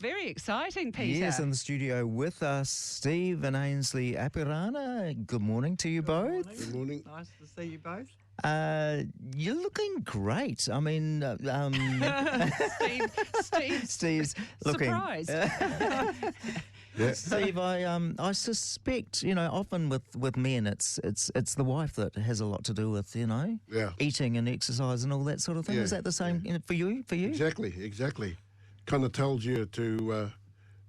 Very exciting, Peter. Yes, in the studio with us, Steve and Ainsley Apirana. Good morning to you both. Good morning. Nice to see you both. You're looking great. I mean, Steve's looking. Surprised. Yeah. Steve, I suspect, often with men, it's the wife that has a lot to do with, Yeah. eating and exercise and all that sort of thing. Yeah. Is that the same for you? Exactly. Kind of tells you to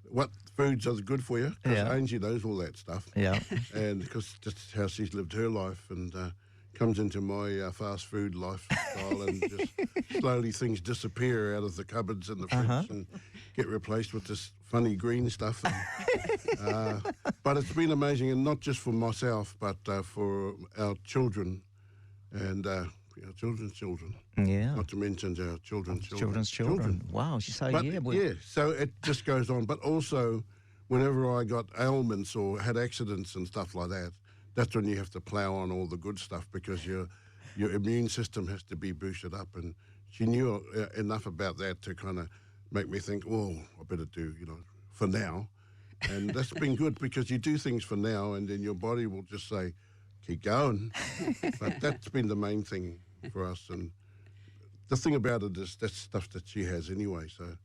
what foods are good for you, because Yeah. Angie knows all that stuff. Yeah. And because just how she's lived her life, and comes into my fast food lifestyle, and just slowly things disappear out of the cupboards and the fridge and get replaced with this funny green stuff. And, but it's been amazing, and not just for myself, but for our children and our children's children. Yeah. Not to mention our children's Children. Wow. So But, yeah. so it just goes on. But also, whenever I got ailments or had accidents and stuff like that, that's when you have to plough on all the good stuff, because your immune system has to be boosted up. And she knew enough about that to kind of make me think, oh, I better do, for now. And that's been good, because you do things for now and then your body will just say, keep going. But that's been the main thing for us. And the thing about it is that's stuff that she has anyway. So,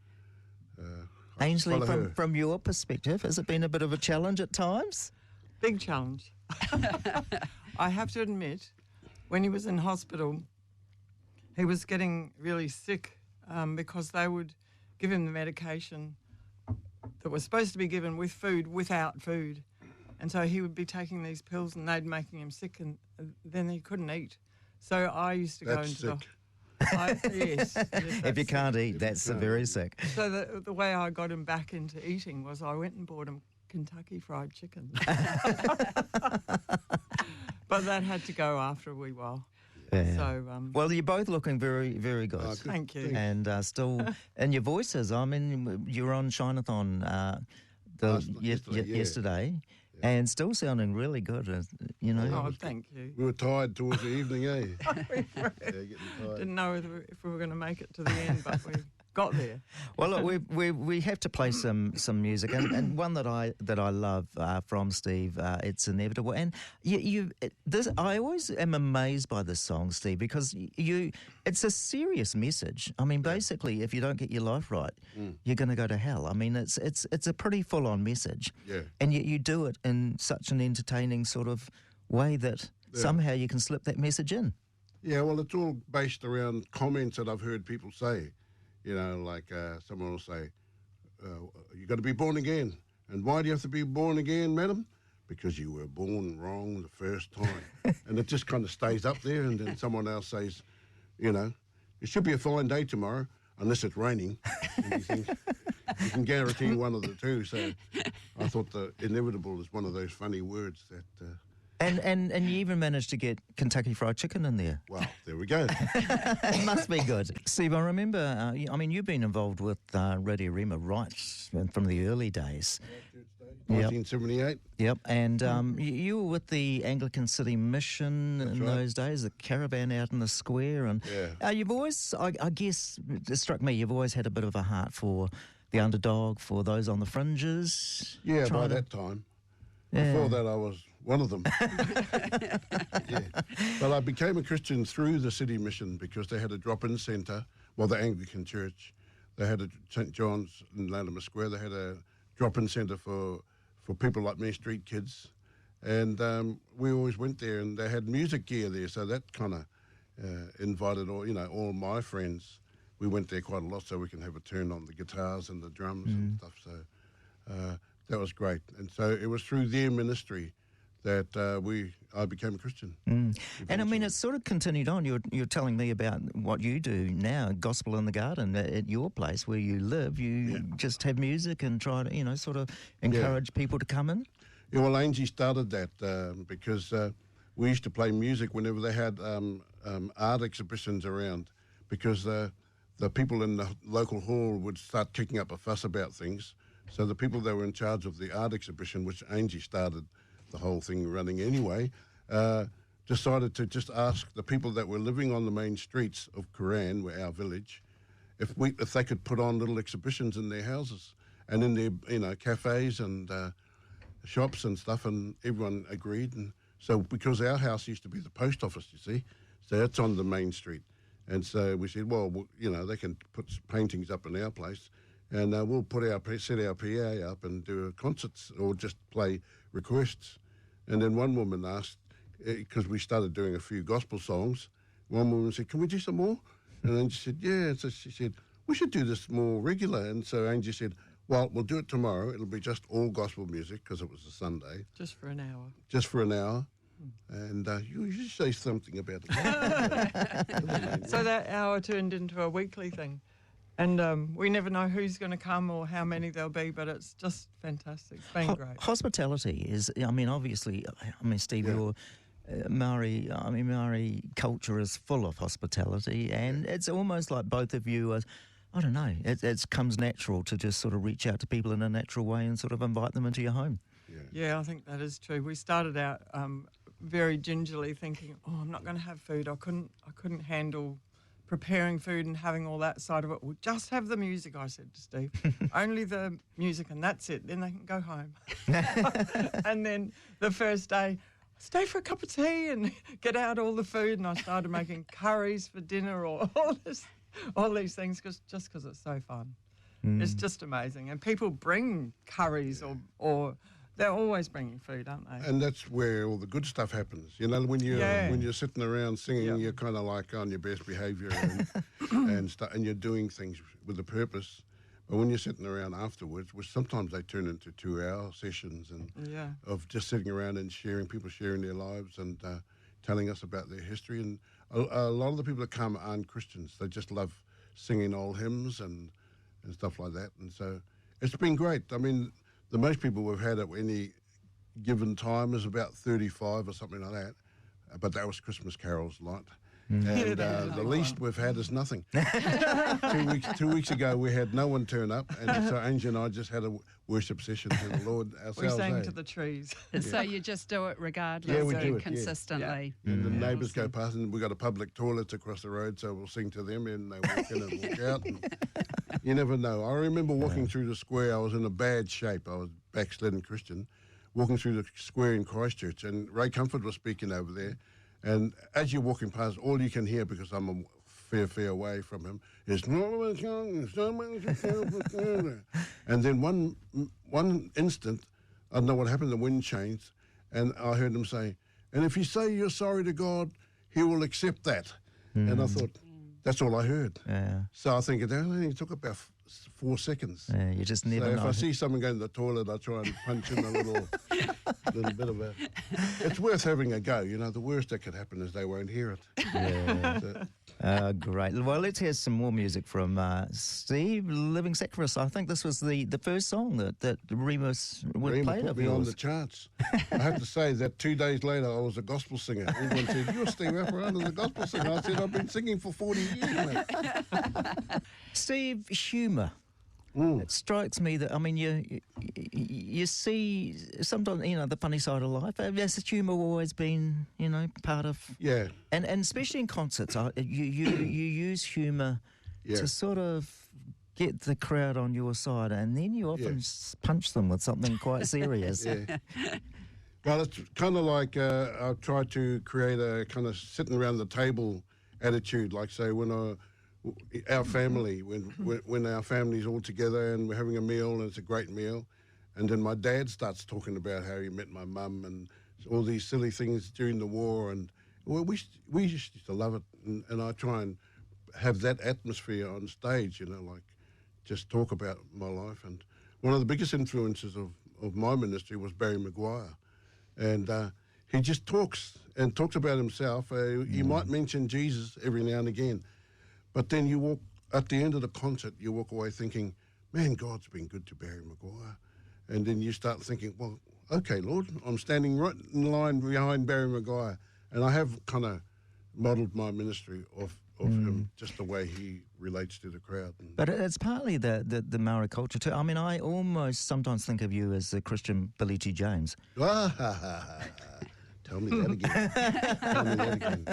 Ainsley, from your perspective, has it been a bit of a challenge at times? Big challenge. I have to admit, when he was in hospital, he was getting really sick because they would give him the medication that was supposed to be given with food, without food. And so he would be taking these pills and they'd making him sick, and then he couldn't eat. So I used to go into sick. Yes. If you can't eat, that's very sick. So the way I got him back into eating was I went and bought him Kentucky Fried Chicken. But that had to go after a wee while. Yeah. So, well, you're both looking very, very good. Thank you. And still, and your voices, I mean, you were on Shine-a-thon yesterday, and still sounding really good, Oh, thank you. We were tired towards the evening, eh? Getting tired. Didn't know if we were going to make it to the end, but we got there. Well, look, we have to play some music, and one that I love from Steve. It's Inevitable, and I always am amazed by this song, Steve, because it's a serious message. I mean, basically, if you don't get your life right, you're going to go to hell. I mean, it's a pretty full on message, and yet you do it in such an entertaining sort of way that somehow you can slip that message in. Yeah, well, it's all based around comments that I've heard people say. Like someone will say, you got to be born again. And why do you have to be born again, madam? Because you were born wrong the first time. And it just kind of stays up there, and then someone else says, it should be a fine day tomorrow, unless it's raining. And you think, you can guarantee one of the two. So I thought the inevitable is one of those funny words that... And you even managed to get Kentucky Fried Chicken in there. Well, there we go. It must be good. Steve, I remember, you've been involved with Radio Rema right from the early days. 1978. Yep, and you were with the Anglican City Mission in those days, the caravan out in the square. And you've always, I guess, it struck me, you've always had a bit of a heart for the underdog, for those on the fringes. Yeah, by that time. Yeah. Before that, I was one of them. But I became a Christian through the City Mission, because they had a drop-in centre, the Anglican Church. They had a St. John's in Latimer Square. They had a drop-in centre for people like me, street kids. And we always went there, and they had music gear there, so that kind of invited all my friends. We went there quite a lot so we can have a turn on the guitars and the drums and stuff. So that was great. And so it was through their ministry that I became a Christian. And I mean, it's sort of continued on. You're telling me about what you do now, Gospel in the Garden, at your place where you live. You just have music and try to, sort of encourage people to come in. Yeah, well, Angie started that because we used to play music whenever they had art exhibitions around, because the people in the local hall would start kicking up a fuss about things. So the people that were in charge of the art exhibition, which Angie started the whole thing running anyway, decided to just ask the people that were living on the main streets of Koran, our village, if they could put on little exhibitions in their houses. and in their cafes and shops and stuff, and everyone agreed. And so because our house used to be the post office, you see, so that's on the main street. And so we said, well, they can put paintings up in our place, and we'll set our PA up and do concerts or just play requests. And then one woman asked, because we started doing a few gospel songs, one woman said, can we do some more? And then she said, yeah. So she said, we should do this more regular. And so Angie said, well, we'll do it tomorrow. It'll be just all gospel music because it was a Sunday. Just for an hour. Just for an hour. And you should say something about it. So that hour turned into a weekly thing. And we never know who's going to come or how many there'll be, but it's just fantastic. It's been great. Hospitality is, obviously, Steve, your Maori culture is full of hospitality, and it's almost like both of you are, I don't know, it comes natural to just sort of reach out to people in a natural way and sort of invite them into your home. Yeah, I think that is true. We started out very gingerly thinking, I'm not going to have food. I couldn't handle preparing food and having all that side of it. We'll just have the music, I said to Steve. Only the music and that's it. Then they can go home. And then the first day, stay for a cup of tea and get out all the food. And I started making curries for dinner or all these things just because it's so fun. It's just amazing. And people bring curries or they're always bringing food, aren't they? And that's where all the good stuff happens. When you're sitting around singing, you're kind of like on your best behaviour and you're doing things with a purpose. But when you're sitting around afterwards, which sometimes they turn into 2-hour sessions and of just sitting around and people sharing their lives and telling us about their history. And a lot of the people that come aren't Christians. They just love singing old hymns and stuff like that. And so it's been great. I mean, the most people we've had at any given time is about 35 or something like that. But that was Christmas carols night. And the least we've had is nothing. 2 weeks ago, we had no one turn up. And so Angie and I just had a worship session to the Lord ourselves. We sang to the trees. So you just do it regardless, we do it, consistently. Yeah. And the neighbours go past, and we've got a public toilet across the road, so we'll sing to them, and they walk in and walk out. And you never know. I remember walking through the square. I was in a bad shape. I was backslidden Christian, walking through the square in Christchurch, and Ray Comfort was speaking over there. And as you're walking past, all you can hear, because I'm a fair away from him, is and then one instant, I don't know what happened, the wind changed, and I heard him say, and if you say you're sorry to God, he will accept that. And I thought, that's all I heard. Yeah. So I think it only took about 4 seconds. Yeah, you just never know. If I see someone going to the toilet, I try and punch in a little bit of a... It's worth having a go. The worst that could happen is they won't hear it. Yeah. Great. Well, let's hear some more music from Steve, Living Sacrifice. I think this was the first song that Remus played put of me yours. On the charts. I have to say that 2 days later, I was a gospel singer. Everyone said, you're Steve Apirana, the gospel singer. I said, I've been singing for 40 years, mate. Steve, humour. It strikes me that, you see sometimes, the funny side of life. Has humour always been, part of... Yeah. And especially in concerts, you use humour to sort of get the crowd on your side, and then you often punch them with something quite serious. Well, it's kind of like I've tried to create a kind of sitting around the table attitude, like, say, when our family, when our family's all together and we're having a meal and it's a great meal, and then my dad starts talking about how he met my mum and all these silly things during the war, and we used to love it, and I try and have that atmosphere on stage, like just talk about my life. And one of the biggest influences of my ministry was Barry Maguire, and he just talks about himself. You might mention Jesus every now and again, but then you walk, at the end of the concert, you walk away thinking, man, God's been good to Barry Maguire. And then you start thinking, well, okay, Lord, I'm standing right in line behind Barry Maguire. And I have kind of modelled my ministry off him, just the way he relates to the crowd. But it's partly the Maori culture too. I almost sometimes think of you as the Christian Billy T. James. Tell me that again.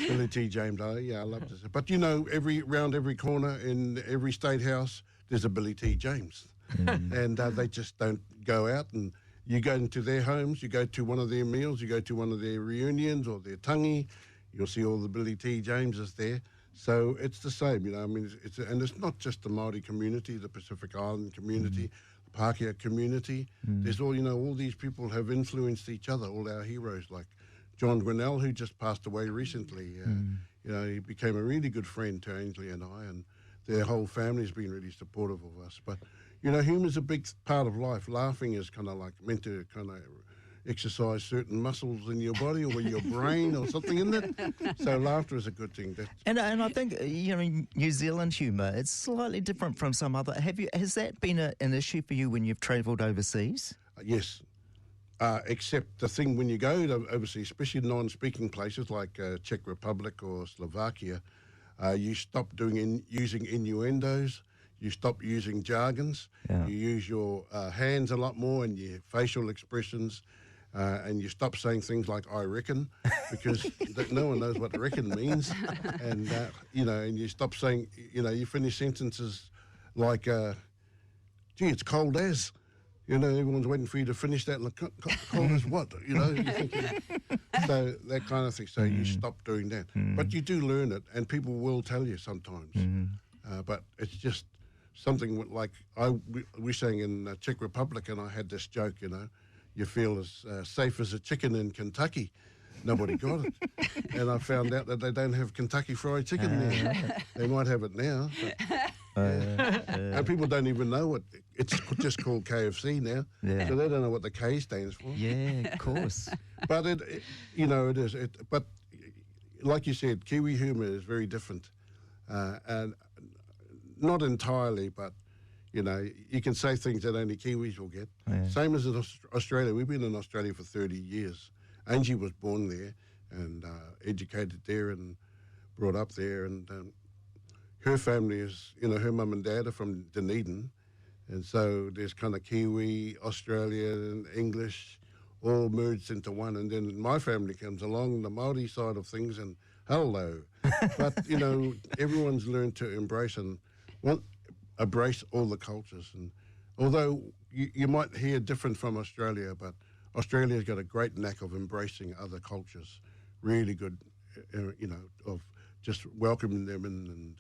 Billy T. James, I love this. But around every corner in every state house, there's a Billy T. James. and they just don't go out. And you go into their homes, you go to one of their meals, you go to one of their reunions or their tangi, you'll see all the Billy T. Jameses there. So it's the same, you know. I mean, and it's not just the Maori community, the Pacific Island community, the Pākehā community. There's all these people have influenced each other, all our heroes, like John Grinnell, who just passed away recently. You know, he became a really good friend to Ainsley and I, and their whole family's been really supportive of us. But, you know, humour's a big part of life. Laughing is kind of like meant to kind of exercise certain muscles in your body or your brain or something in it. So laughter is a good thing. And I think, you know, New Zealand humour, it's slightly different from some other. Has that been an issue for you when you've travelled overseas? Yes. Except the thing when you go to overseas, especially non-speaking places like Czech Republic or Slovakia, you stop using innuendos, you stop using jargons, you use your hands a lot more and your facial expressions, and you stop saying things like "I reckon," because no one knows what "reckon" means, and you know, and you stop saying, you know, you finish sentences like, "Gee, it's cold as." You know, everyone's waiting for you to finish that. Like, cold as what? You know, you're thinking, so that kind of thing. So you stop doing that. But you do learn it, and people will tell you sometimes. But it's just something like we sang in the Czech Republic, and I had this joke, you know, you feel as safe as a chicken in Kentucky. Nobody got it. And I found out that they don't have Kentucky Fried Chicken there. They might have it now. And people don't even know what it's just called KFC now. So they don't know what the K stands for. Yeah, of course. But it you know, it is. But like you said, Kiwi humour is very different, and not entirely, but you know, you can say things that only Kiwis will get. Same as in Australia. We've been in Australia for 30 years. Angie was born there and educated there and brought up there, and her family is, you know, her mum and dad are from Dunedin, and so there's kind of Kiwi, Australian, English, all merged into one. And then my family comes along, the Maori side of things, and hello. But, you know, everyone's learned to embrace all the cultures. And although you might hear different from Australia, but Australia's got a great knack of embracing other cultures, really good, you know, of just welcoming them in, and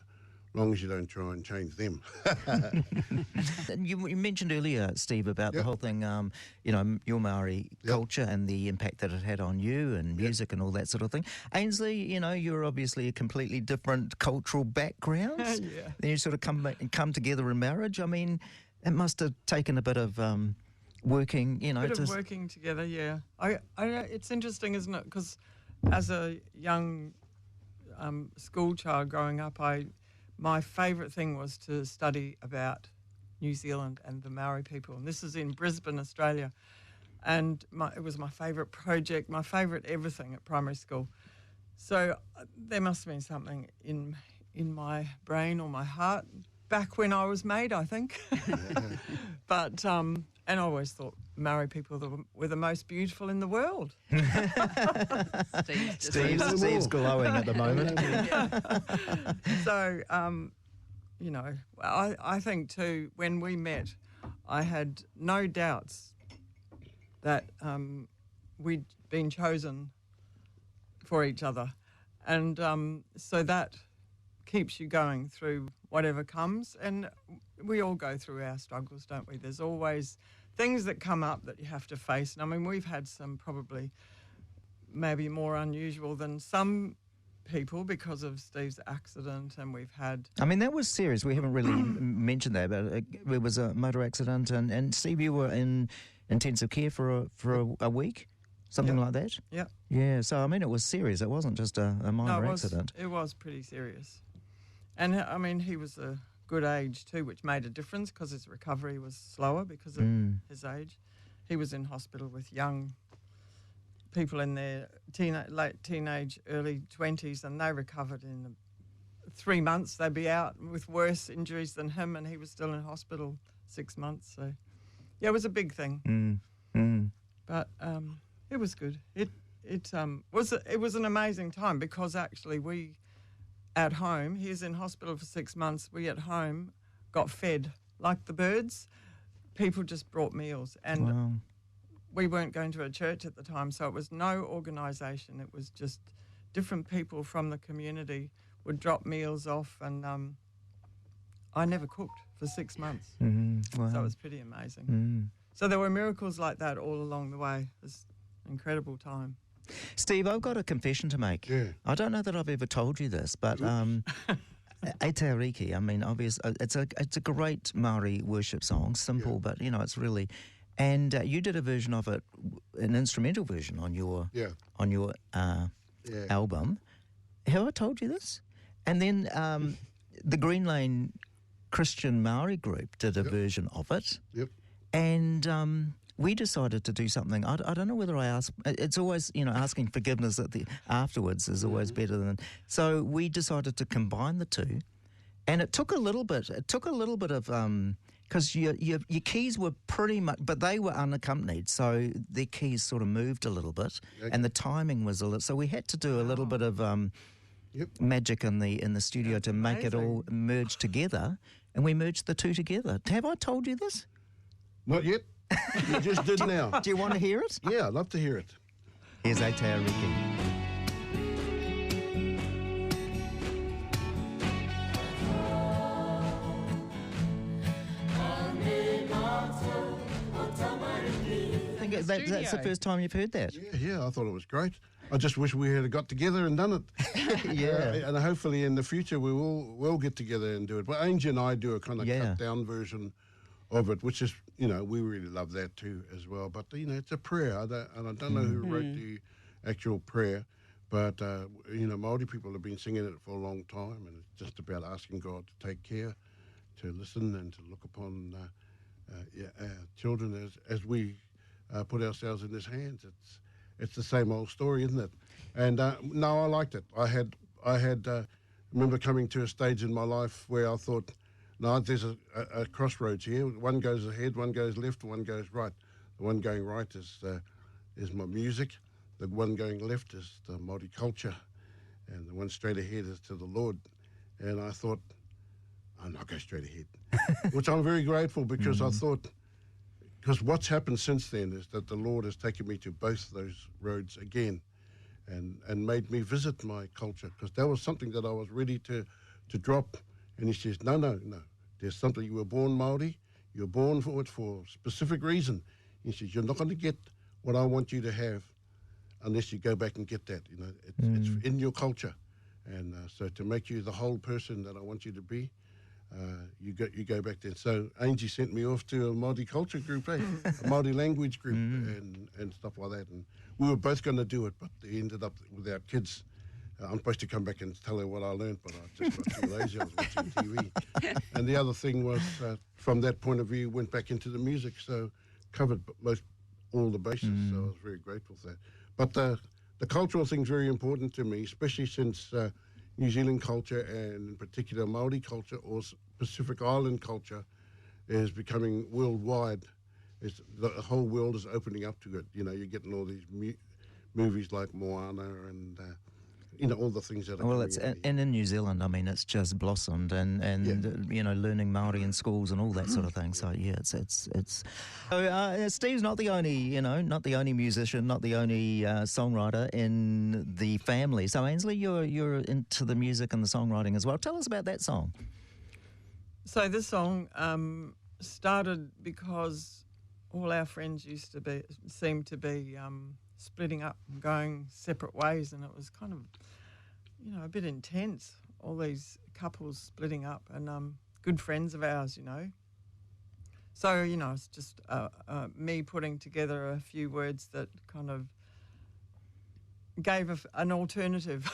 as long as you don't try and change them. You mentioned earlier, Steve, about the whole thing, you know, your Maori culture and the impact that it had on you and music and all that sort of thing. Ainsley, you know, you're obviously a completely different cultural background. Then you sort of come together in marriage. I mean, it must have taken a bit of working, you know. Working together, yeah. I it's interesting, isn't it? Because as a young school child growing up, my favourite thing was to study about New Zealand and the Maori people. And this is in Brisbane, Australia. And it was my favourite project, my favourite everything at primary school. So there must have been something in my brain or my heart back when I was made, I think. But and I always thought Maori people were the most beautiful in the world. Steve's glowing at the moment. So, you know, I think too, when we met, I had no doubts that we'd been chosen for each other. And so that keeps you going through whatever comes. And we all go through our struggles, don't we? There's always things that come up that you have to face. And I mean, we've had some probably maybe more unusual than some people because of Steve's accident, and we've had... I mean, that was serious. We haven't really mentioned that, but it was a motor accident, and Steve, you were in intensive care for a week? Something like that? Yeah. Yeah, so, I mean, it was serious. It wasn't just a minor accident. It was pretty serious. And, I mean, he was a good age too, which made a difference because his recovery was slower because of his age. He was in hospital with young people in their late teenage, early 20s, and they recovered in 3 months. They'd be out with worse injuries than him, and he was still in hospital 6 months. So, yeah, it was a big thing. But it was good. It was an amazing time because actually we, at home, he was in hospital for 6 months. We at home got fed like the birds. people just brought meals, and Wow. we weren't going to a church at the time, so it was no organisation. It was just different people from the community would drop meals off, and I never cooked for 6 months. Wow. So it was pretty amazing. So there were miracles like that all along the way. It was an incredible time. Steve, I've got a confession to make. Yeah. I don't know that I've ever told you this, but Aotearoa, I mean, obviously, it's a great Maori worship song, simple, but, you know, it's really... And you did a version of it, an instrumental version on your album. Have I told you this? And then the Green Lane Christian Maori group did a version of it. Yep. And we decided to do something. I don't know whether I asked. It's always, you know, asking forgiveness afterwards is always better than. So we decided to combine the two, and it took a little bit. It took a little bit of because your keys were pretty much, but they were unaccompanied, so their keys sort of moved a little bit, and the timing was a little. So we had to do a little bit of magic in the studio to make it all merge together, and we merged the two together. Have I told you this? Not yet. You just did now. Do you want to hear it? Yeah, I'd love to hear it. Here's Aotearoa. I think that's the first time you've heard that. Yeah, I thought it was great. I just wish we had got together and done it. And hopefully in the future we will get together and do it. But Angie and I do a kind of cut down version of it, which is, you know, we really love that too as well. But, you know, it's a prayer. I don't know who wrote the actual prayer, but, you know, Māori people have been singing it for a long time, and it's just about asking God to take care, to listen and to look upon our children as we put ourselves in His hands. It's the same old story, isn't it? And no, I liked it. I remember coming to a stage in my life where I thought, no, there's a crossroads here. One goes ahead, one goes left, one goes right. The one going right is my music. The one going left is the Maori culture. And the one straight ahead is to the Lord. And I thought, I'll not go straight ahead. Which I'm very grateful, because I thought, because what's happened since then is that the Lord has taken me to both those roads again and made me visit my culture, because that was something that I was ready to drop. And He says, no. There's something. You were born Māori. You're born for it for a specific reason. He says, you're not going to get what I want you to have unless you go back and get that. You know, it's in your culture. And so to make you the whole person that I want you to be, you go back there. So Angie sent me off to a Maori culture group, a Maori language group, and stuff like that. And we were both going to do it, but they ended up with our kids. I'm supposed to come back and tell her what I learned, but I just got too lazy. I was watching TV. And the other thing was, from that point of view, went back into the music, so covered all the bases. So I was very grateful for that. But the cultural thing's very important to me, especially since New Zealand culture, and in particular Maori culture or Pacific Island culture, is becoming worldwide. The whole world is opening up to it. You know, you're getting all these movies like Moana and you know, all the things that are it's and in New Zealand, I mean, it's just blossomed, and you know, learning Maori in schools and all that sort of thing. So yeah, it's. So Steve's not the only musician, not the only songwriter in the family. So Ainsley, you're into the music and the songwriting as well. Tell us about that song. So this song started because all our friends seemed to be splitting up and going separate ways, and it was kind of, you know, a bit intense, all these couples splitting up, and good friends of ours, you know. So, you know, it's just me putting together a few words that kind of gave an alternative.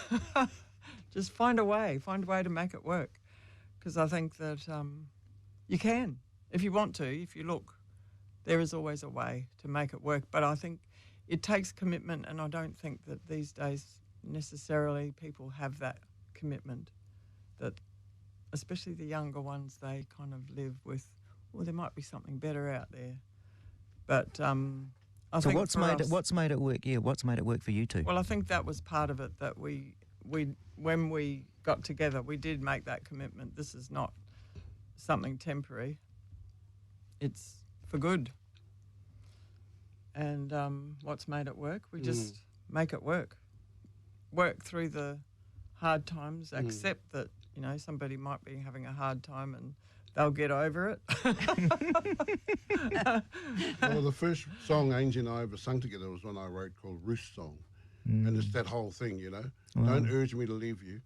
Just find a way to make it work, because I think that you can, if you want to, if you look, there is always a way to make it work. But I think it takes commitment, and I don't think that these days necessarily people have that commitment, that especially the younger ones, they kind of live with, well, there might be something better out there. But I think what's made it work? Yeah, what's made it work for you two? Well, I think that was part of it, that we when we got together, we did make that commitment. This is not something temporary. It's for good. And what's made it work? We just make it work. Work through the hard times, accept that, you know, somebody might be having a hard time and they'll get over it. Well, the first song Angie and I ever sung together was one I wrote called Roost Song. And it's that whole thing, you know. Don't urge me to leave you.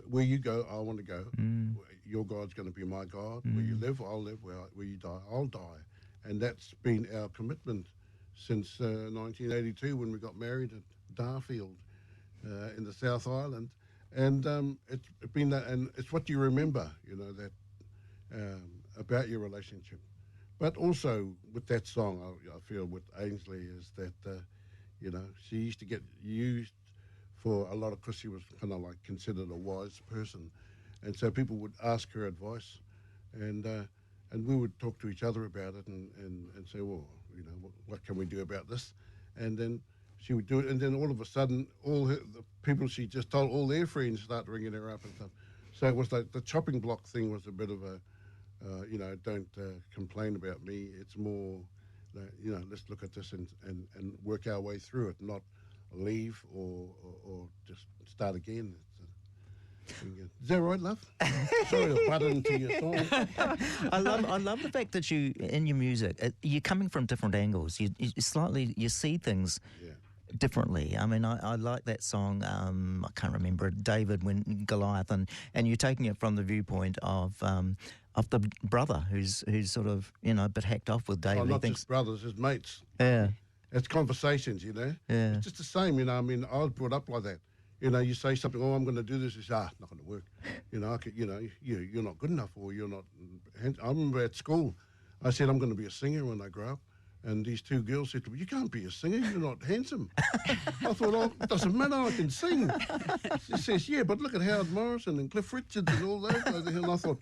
Where you go, I want to go. Your God's going to be my God. Where you live, I'll live. Where you die, I'll die. And that's been our commitment since 1982 when we got married at Darfield in the South Island. And it's been that, and it's what you remember, you know, that about your relationship. But also with that song, I feel with Ainsley is that, you know, she used to get used for a lot of, because she was kind of like considered a wise person. And so people would ask her advice, and we would talk to each other about it and say, well, you know, what can we do about this? And then she would do it, and then all of a sudden, the people she just told, all their friends start ringing her up and stuff. So it was like the chopping block thing was a bit of a, you know, don't complain about me. It's more, you know, let's look at this and work our way through it, not leave or just start again. Is that right, love? Sorry to butt into your song. I love the fact that you, in your music, you're coming from different angles. You see things differently. I mean, I like that song. I can't remember it, David when Goliath, and you're taking it from the viewpoint of the brother who's sort of, you know, a bit hacked off with David. Oh, not just brothers, his mates. Yeah. It's conversations, you know. Yeah. It's just the same, you know. I mean, I was brought up like that. You know, you say something, oh, I'm going to do this. You say, not going to work. You know, you're not good enough, or you're not. I remember at school, I said, I'm going to be a singer when I grow up. And these two girls said to me, you can't be a singer, you're not handsome. I thought, oh, it doesn't matter, I can sing. She says, yeah, but look at Howard Morrison and Cliff Richards and all those guys. And I thought,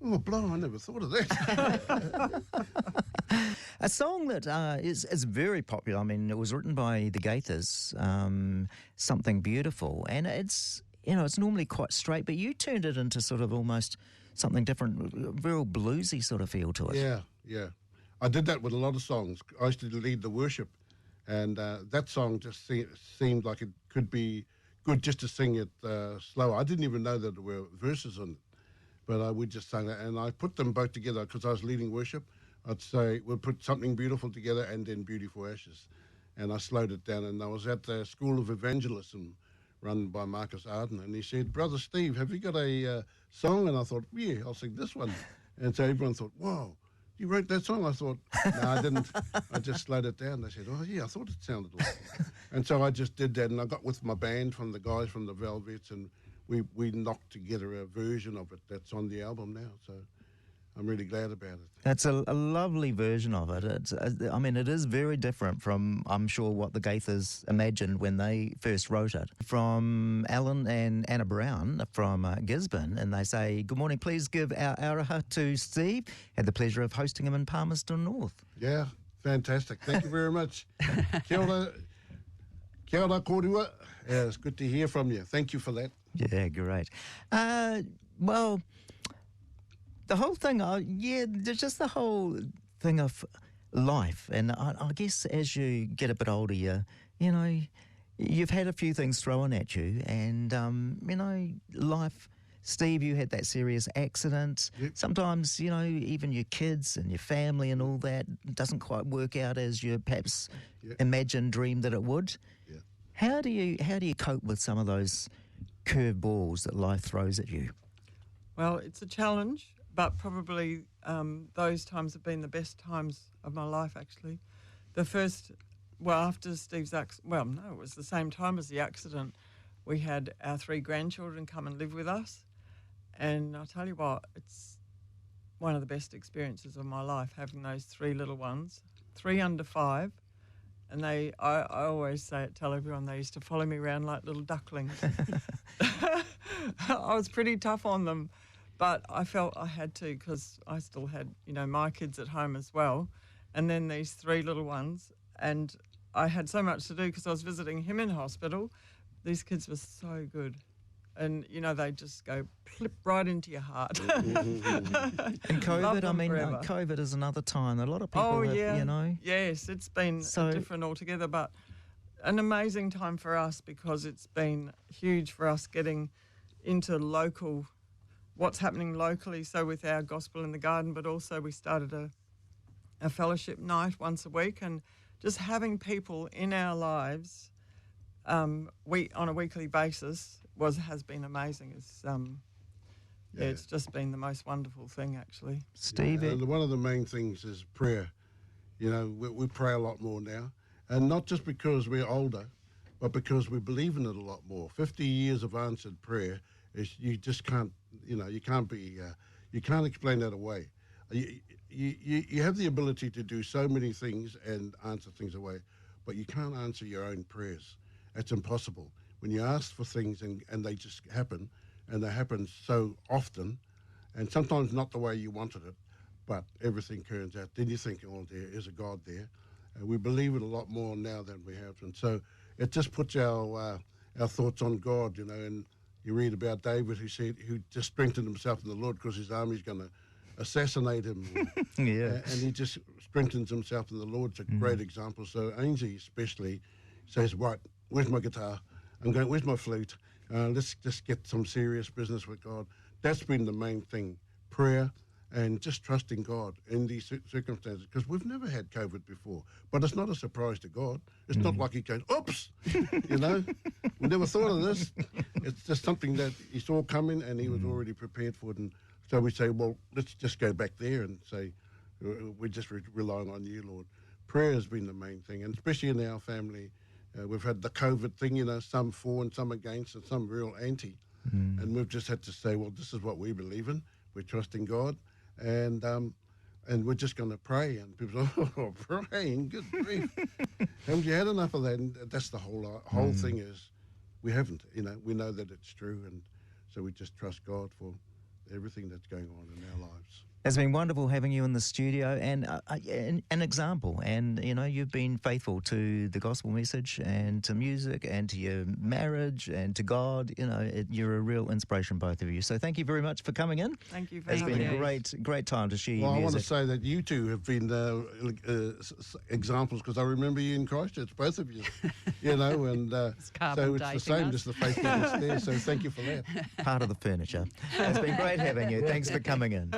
oh, blow, I never thought of that. A song that is very popular. I mean, it was written by the Gaithers, Something Beautiful, and it's normally quite straight, but you turned it into sort of almost something different, a real bluesy sort of feel to it. Yeah. I did that with a lot of songs. I used to lead the worship, and that song just seemed like it could be good just to sing it slow. I didn't even know that there were verses on it, but we just sang that, and I put them both together because I was leading worship. I'd say we'll put Something Beautiful together and then Beautiful Ashes. And I slowed it down, and I was at the School of Evangelism run by Marcus Arden, and he said, Brother Steve, have you got a song? And I thought, yeah, I'll sing this one. And so everyone thought, wow, you wrote that song? I thought, no, I didn't. I just slowed it down. They said, oh, yeah, I thought it sounded like it. And so I just did that, and I got with my band from the guys from the Velvets, and we knocked together a version of it that's on the album now. So I'm really glad about it. It's a lovely version of it. I mean, it is very different from, I'm sure, what the Gaithers imagined when they first wrote it. From Alan and Anna Brown from Gisborne, and they say, good morning, please give our araha to Steve. Had the pleasure of hosting him in Palmerston North. Yeah, fantastic. Thank you very much. Kia ora korua. Yeah, it's good to hear from you. Thank you for that. Yeah, great. Well, the whole thing, just the whole thing of life. And I guess as you get a bit older, you've had a few things thrown at you. And, life, Steve, you had that serious accident. Yep. Sometimes, even your kids and your family and all that doesn't quite work out as you perhaps imagined, dreamed that it would. Yeah. How do you cope with some of those curveballs that life throws at you? Well, it's a challenge. But probably those times have been the best times of my life, actually. After Steve's accident, it was the same time as the accident, we had our 3 grandchildren come and live with us. And I'll tell you what, it's one of the best experiences of my life, having those 3 little ones, 3 under 5. And I always tell everyone they used to follow me around like little ducklings. I was pretty tough on them. But I felt I had to because I still had, my kids at home as well. And then these 3 little ones. And I had so much to do because I was visiting him in hospital. These kids were so good. And, you know, they just go plip right into your heart. And COVID, Love I them mean, forever. COVID is another time. A lot of people have, you know. Yes, it's been different altogether, but an amazing time for us because it's been huge for us getting into what's happening locally, so with our Gospel in the Garden, but also we started a fellowship night once a week, and just having people in our lives on a weekly basis has been amazing. It's just been the most wonderful thing, actually. Steve? And one of the main things is prayer. You know, we pray a lot more now, and not just because we're older, but because we believe in it a lot more. 50 years of answered prayer is you just can't, you know, you can't explain that away. You have the ability to do so many things and answer things away, but you can't answer your own prayers. It's impossible. When you ask for things and they just happen, and they happen so often, and sometimes not the way you wanted it, but everything turns out. Then you think, oh, there is a God there. And we believe it a lot more now than we have. And so it just puts our thoughts on God, you know. And you read about David who just strengthened himself in the Lord because his army's going to assassinate him. Yeah. And he just strengthens himself in the Lord. It's a great example. So Ainsley especially says, right, where's my guitar? Where's my flute? Let's just get some serious business with God. That's been the main thing, prayer and just trusting God in these circumstances, because we've never had COVID before. But it's not a surprise to God. It's not like he goes, oops, you know, we never thought of this. It's just something that he saw coming and he was already prepared for it. And so we say, well, let's just go back there and say, we're just relying on you, Lord. Prayer has been the main thing, and especially in our family. We've had the COVID thing, you know, some for and some against and some real anti. And we've just had to say, well, this is what we believe in. We're trusting God. And we're just going to pray. And people say, oh, praying, good grief. Haven't you had enough of that? And that's the whole thing is we haven't, you know, we know that it's true. And so we just trust God for everything that's going on in our lives. It's been wonderful having you in the studio and an example. And, you know, you've been faithful to the gospel message and to music and to your marriage and to God. You know, you're a real inspiration, both of you. So thank you very much for coming in. Thank you for having It's been me. a great time to share your Well, I music. want to say that you two have been examples, because I remember you in Christchurch, both of you, you know, and so it's the same, just the faithfulness there. So thank you for that. Part of the furniture. It's been great having you. Thanks for coming in.